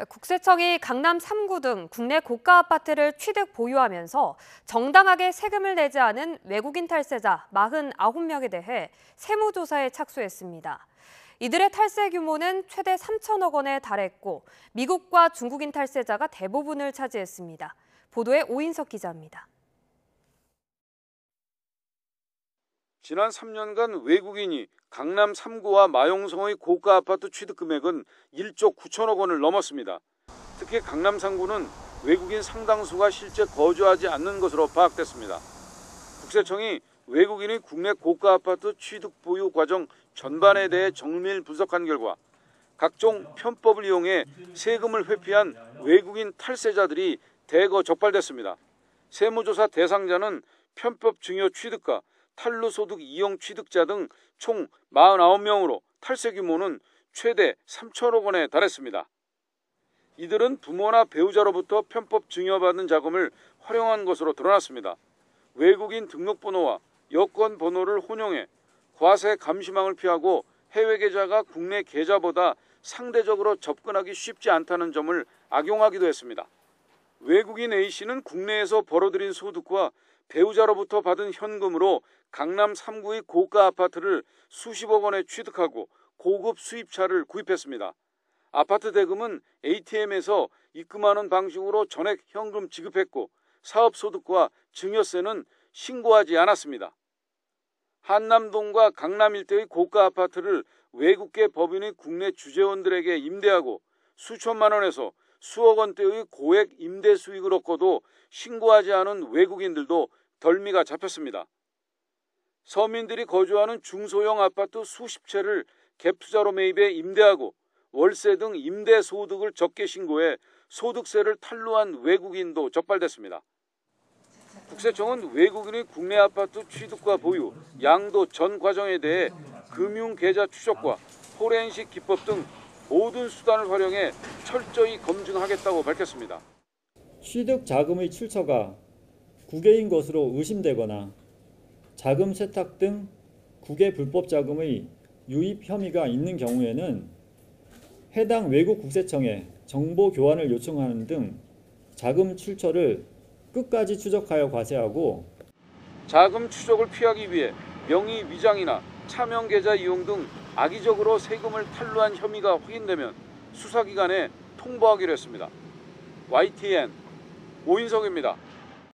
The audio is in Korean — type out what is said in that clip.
국세청이 강남 3구 등 국내 고가 아파트를 취득 보유하면서 정당하게 세금을 내지 않은 외국인 탈세자 49명에 대해 세무조사에 착수했습니다. 이들의 탈세 규모는 최대 3천억 원에 달했고 미국과 중국인 탈세자가 대부분을 차지했습니다. 보도에 오인석 기자입니다. 지난 3년간 외국인이 강남 3구와 마용성의 고가 아파트 취득 금액은 1조 9천억 원을 넘었습니다. 특히 강남 3구는 외국인 상당수가 실제 거주하지 않는 것으로 파악됐습니다. 국세청이 외국인의 국내 고가 아파트 취득 보유 과정 전반에 대해 정밀 분석한 결과 각종 편법을 이용해 세금을 회피한 외국인 탈세자들이 대거 적발됐습니다. 세무조사 대상자는 편법 증여 취득가, 탈루소득 이용 취득자 등 총 49명으로 탈세 규모는 최대 3천억 원에 달했습니다. 이들은 부모나 배우자로부터 편법 증여받은 자금을 활용한 것으로 드러났습니다. 외국인 등록번호와 여권 번호를 혼용해 과세 감시망을 피하고 해외 계좌가 국내 계좌보다 상대적으로 접근하기 쉽지 않다는 점을 악용하기도 했습니다. 외국인 A씨는 국내에서 벌어들인 소득과 배우자로부터 받은 현금으로 강남 3구의 고가 아파트를 수십억 원에 취득하고 고급 수입차를 구입했습니다. 아파트 대금은 ATM에서 입금하는 방식으로 전액 현금 지급했고 사업소득과 증여세는 신고하지 않았습니다. 한남동과 강남 일대의 고가 아파트를 외국계 법인의 국내 주재원들에게 임대하고 수천만 원에서 수억 원대의 고액 임대 수익을 얻고도 신고하지 않은 외국인들도 덜미가 잡혔습니다. 서민들이 거주하는 중소형 아파트 수십 채를 갭투자로 매입해 임대하고 월세 등 임대 소득을 적게 신고해 소득세를 탈루한 외국인도 적발됐습니다. 국세청은 외국인의 국내 아파트 취득과 보유, 양도 전 과정에 대해 금융계좌 추적과 포렌식 기법 등 모든 수단을 활용해 철저히 검증하겠다고 밝혔습니다. 취득 자금의 출처가 국외인 것으로 의심되거나 자금 세탁 등 국외 불법 자금의 유입 혐의가 있는 경우에는 해당 외국 국세청에 정보 교환을 요청하는 등 자금 출처를 끝까지 추적하여 과세하고 자금 추적을 피하기 위해 명의 위장이나 차명 계좌 이용 등 악의적으로 세금을 탈루한 혐의가 확인되면 수사기관에 통보하기로 했습니다. YTN 오인석입니다.